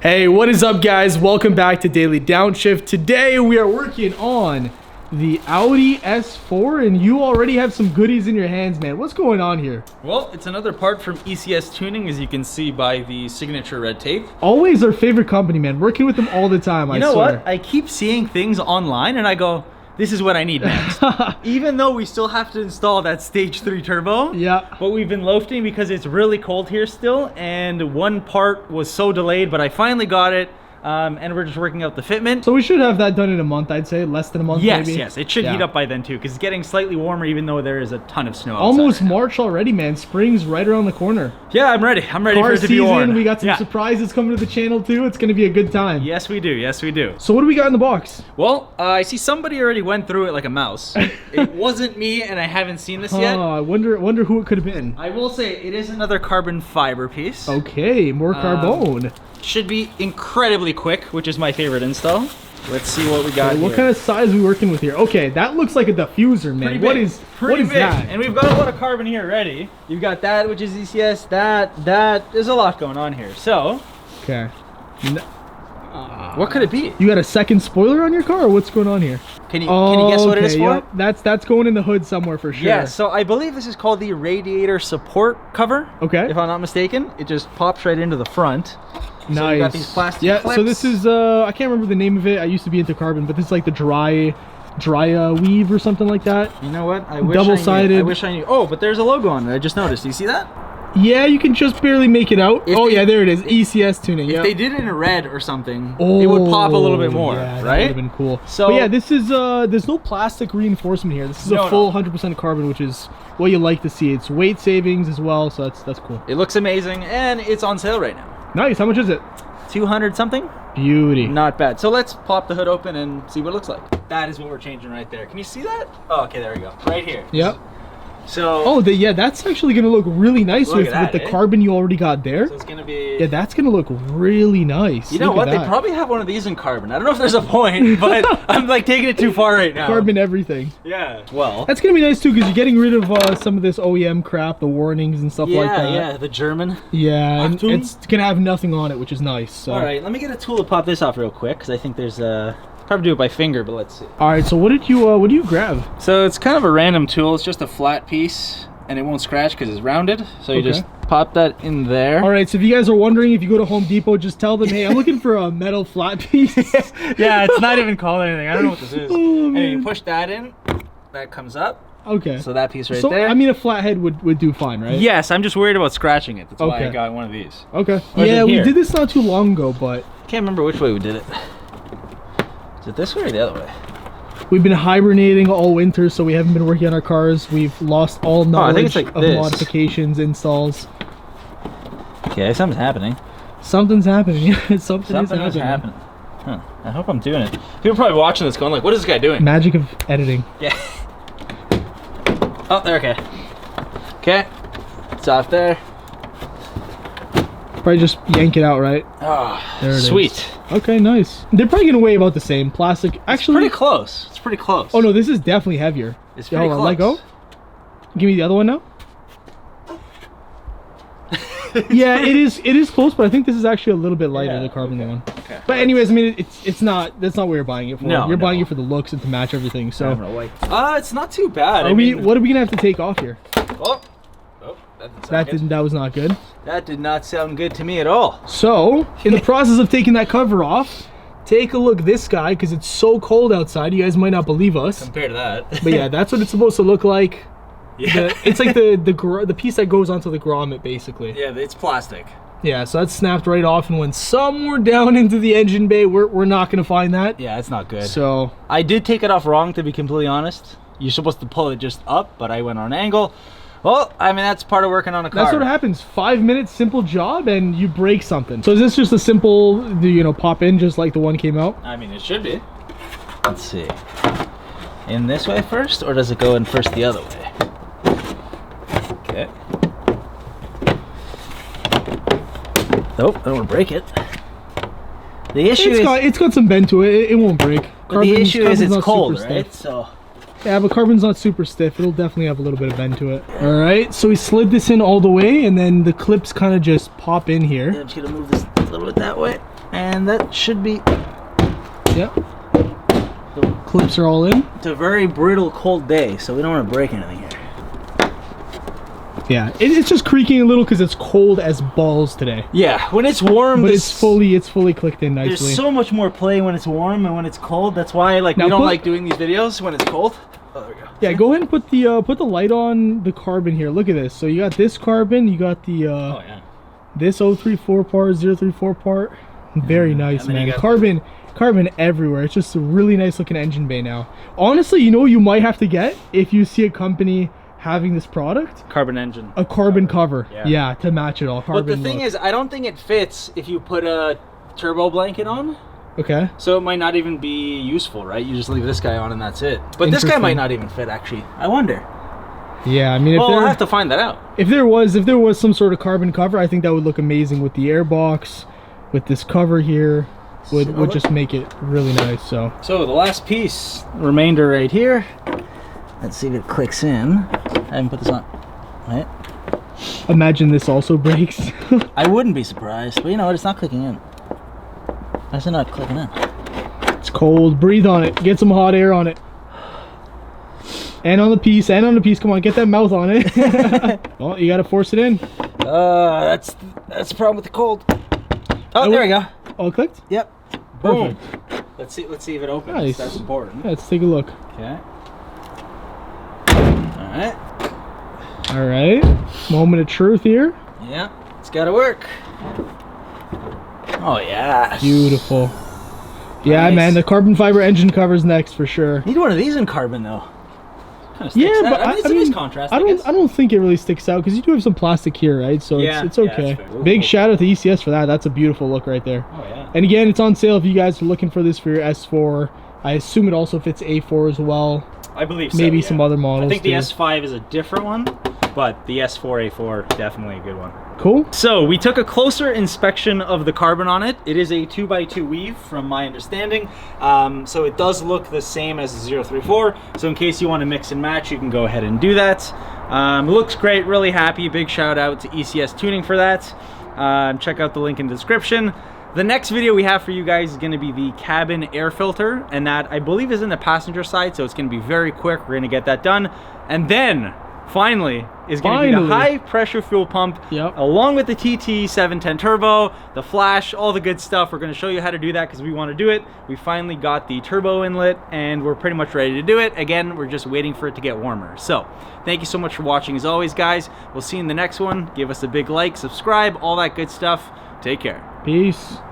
Hey, what is up, guys? Welcome back to Daily Downshift. Today we are working on the Audi S4, and you already have some goodies in your hands, man. What's going on here? Well, it's another part from ECS Tuning, as you can see by the signature red tape. Always our favorite company, man. Working with them all the time, I swear. You know what? I keep seeing things online, and I go, this is what I need next. Even though we still have to install that stage 3 turbo. Yeah. But we've been loafing because it's really cold here still, and one part was so delayed, but I finally got it. And we're just working out the fitment. So we should have that done in a month, I'd say. Less than a month, yes, maybe. Yes, it should heat up by then too, because it's getting slightly warmer even though there is a ton of snow outside. Almost March already, man. Spring's right around the corner. Yeah, I'm ready. I'm ready for it to be warm. We got some surprises coming to the channel too. It's going to be a good time. Yes, we do. Yes, we do. So what do we got in the box? Well, I see somebody already went through it like a mouse. It wasn't me, and I haven't seen this yet. I wonder who it could have been. I will say it is another carbon fiber piece. Okay, more carbon. Should be incredibly quick, which is my favorite install. Let's see what we got here. What kind of size are we working with here? Okay, that looks like a diffuser, man. What is that? And we've got a lot of carbon here ready. You've got that, which is ECS, that. There's a lot going on here. So, okay. What could it be? You got a second spoiler on your car, or what's going on here? Can you guess what it is for? Yep. That's going in the hood somewhere for sure. Yeah, so I believe this is called the radiator support cover. Okay. If I'm not mistaken. It just pops right into the front. Nice. So you got these plastic clips. So this is I can't remember the name of it. I used to be into carbon, but this is like the dry weave or something like that. You know what? Double-sided. I wish I knew. Oh, but there's a logo on it. I just noticed. Do you see that? Yeah, you can just barely make it out. Yeah, there it is. ECS tuning. If they did it in red or something, it would pop a little bit more, yeah, right? That would have been cool. So but yeah, this is there's no plastic reinforcement here. This is a full 100% carbon, which is what you like to see. It's weight savings as well, so that's cool. It looks amazing, and it's on sale right now. Nice. How much is it? 200 something. Beauty. Not bad. So let's pop the hood open and see what it looks like. That is what we're changing right there. Can you see that? Oh, okay, there we go. Right here. Yep. So yeah, that's actually gonna look really nice with the carbon you already got there. So it's gonna be, yeah, that's gonna look really nice. You know what? They probably have one of these in carbon. I don't know if there's a point, but I'm like taking it too far right now. Carbon everything. Yeah. Well, that's gonna be nice too, because you're getting rid of some of this OEM crap, the warnings and stuff like that. Yeah, the German. Yeah, and it's gonna have nothing on it, which is nice. So. All right, let me get a tool to pop this off real quick, because I think there's probably do it by finger, but let's see. All right, so what do you grab? So it's kind of a random tool. It's just a flat piece, and it won't scratch because it's rounded. So you just pop that in there. All right, so if you guys are wondering, if you go to Home Depot, just tell them, hey, I'm looking for a metal flat piece. Yeah, it's not even called anything. I don't know what this is. Oh, and you push that in, that comes up. Okay. So that piece there. I mean, a flathead would do fine, right? Yes, I'm just worried about scratching it. That's why I got one of these. Okay. Yeah, we did this not too long ago, but I can't remember which way we did it. Is it this way or the other way? We've been hibernating all winter, so we haven't been working on our cars. We've lost all knowledge of modifications, installs. Okay, something's happening. Something's happening. Something's happening. Huh. I hope I'm doing it. People are probably watching this going like, what is this guy doing? Magic of editing. Yeah. Oh, there, okay. Okay. It's off there. Probably just yank it out, right? Oh, there it sweet. is. Okay, nice. They're probably gonna weigh about the same. Plastic, actually. It's pretty close. It's pretty close. Oh no, this is definitely heavier. It's pretty close. Let go. Give me the other one now. Yeah, it is close, but I think this is actually a little bit lighter, the carbon one. Okay. But anyways, I mean, it's not. That's not what you're buying it for. No, you're buying it for the looks and to match everything. So. It's not too bad. What are we gonna have to take off here? Oh, that was not good. That did not sound good to me at all. So, in the process of taking that cover off, take a look at this guy, because it's so cold outside. You guys might not believe us. Compared to that. But yeah, that's what it's supposed to look like. Yeah. It's like the piece that goes onto the grommet, basically. Yeah, it's plastic. Yeah, so that's snapped right off and went somewhere down into the engine bay. We're not going to find that. Yeah, it's not good. So I did take it off wrong, to be completely honest. You're supposed to pull it just up, but I went on an angle. Well, I mean, that's part of working on a car. That's what happens. 5 minutes, simple job, and you break something. So is this just a simple, pop in just like the one came out? I mean, it should be. Let's see. In this way first, or does it go in first the other way? Okay. Nope, I don't want to break it. The issue it's got some bend to it. It won't break. The issue is it's cold, right? So Yeah, but carbon's not super stiff. It'll definitely have a little bit of bend to it. All right, so we slid this in all the way, and then the clips kind of just pop in here. Yeah, I'm just gonna move this a little bit that way. And that should be... Yep. The clips are all in. It's a very brittle, cold day, so we don't want to break anything here. Yeah, it's just creaking a little because it's cold as balls today. Yeah, when it's warm, but it's fully clicked in nicely. There's so much more play when it's warm and when it's cold. That's why we don't like doing these videos when it's cold. Oh, there we go. Yeah, go ahead and put the light on the carbon here. Look at this. So you got this carbon, you got the oh yeah, this 034 part, 034 part. Very nice, man. Carbon everywhere. It's just a really nice looking engine bay now. Honestly, you know what you might have to get if you see a company having this product? Carbon engine. A carbon cover. Yeah, to match it all. Carbon but the thing is, I don't think it fits if you put a turbo blanket on. Okay. So it might not even be useful, right? You just leave this guy on and that's it. But this guy might not even fit, actually. I wonder. Yeah, I mean, I'll have to find that out. If there was some sort of carbon cover, I think that would look amazing with the airbox, with this cover here. Would just make it really nice. So the last piece, remainder right here. Let's see if it clicks in. I haven't put this on. Right. Imagine this also breaks. I wouldn't be surprised, but you know what? It's not clicking in. Why is it not clicking in? It's cold. Breathe on it. Get some hot air on it. And on the piece. And on the piece. Come on, get that mouth on it. Well, you gotta force it in. That's the problem with the cold. Oh, there we go. All clicked? Yep. Perfect. Boom. Let's see if it opens. Nice. That's important. Yeah, let's take a look. Okay. Alright. Alright. Moment of truth here. Yeah. It's gotta work. Oh yeah. Beautiful. Yeah, Nice. man, the carbon fiber engine cover's next for sure. Need one of these in carbon though. Yeah, but it's a nice contrast. I don't think it really sticks out because you do have some plastic here, right? So it's okay. Big shout out to ECS for that. That's a beautiful look right there. Oh yeah. And again, it's on sale if you guys are looking for this for your S4. I assume it also fits A4 as well. I believe so. Maybe some other models. I think the too. S5 is a different one, but the S4A4 definitely a good one. Cool. So we took a closer inspection of the carbon on it. It is a 2x2 weave from my understanding. So it does look the same as the 034. So in case you want to mix and match, you can go ahead and do that. It looks great, really happy. Big shout out to ECS Tuning for that. Check out the link in the description. The next video we have for you guys is going to be the cabin air filter, and that I believe is in the passenger side, so it's going to be very quick. We're going to get that done. And then finally is going to be the high pressure fuel pump, along with the TT 710 turbo, the flash, all the good stuff. We're going to show you how to do that because we want to do it. We finally got the turbo inlet and we're pretty much ready to do it. Again, we're just waiting for it to get warmer. So thank you so much for watching as always, guys. We'll see you in the next one. Give us a big like, subscribe, all that good stuff. Take care. Peace.